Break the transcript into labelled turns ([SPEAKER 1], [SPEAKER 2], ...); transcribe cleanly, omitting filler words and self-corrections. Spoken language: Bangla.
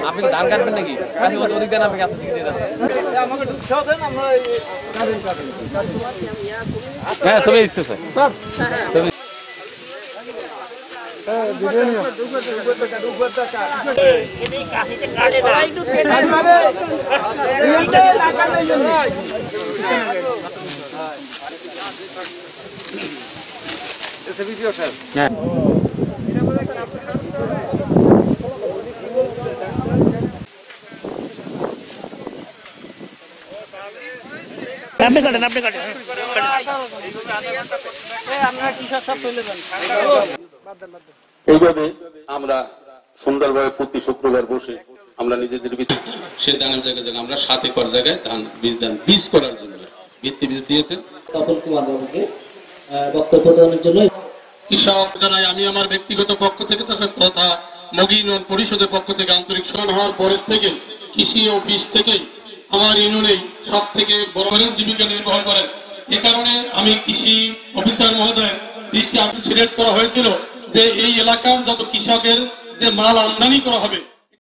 [SPEAKER 1] আপনি ধান কাটবেন নাকি? অধিক দেন আপনি হ্যাঁ সবই দিচ্ছে স্যার।
[SPEAKER 2] এইভাবে আমরা সুন্দরভাবে প্রতি শুক্রবার বসে আমরা নিজেদের সে ধানের জায়গায় আমরা 7 একর জায়গায় বীজ করার জন্য ভিত্তি বীজ দিয়েছেন।
[SPEAKER 3] তপন কুমার বাবুকে বক্তব্য দেওয়ার জন্য
[SPEAKER 2] কৃষক জানাই আমি আমার ব্যক্তিগত পক্ষ থেকে তথা মগী ইউনিয়ন পরিষদের পক্ষ থেকে আন্তরিক সম্মান হওয়ার পরের থেকে কৃষি অফিস থেকে আমার ইউনিয়নে সব থেকে বড় জীবিকা নির্বাহ করেন। এ কারণে আমি কৃষি অফিসার মহোদয়ের দৃষ্টি সিলেক্ট করা হয়েছিল যে এই এলাকার যত কৃষকের যে মাল আমদানি করা হবে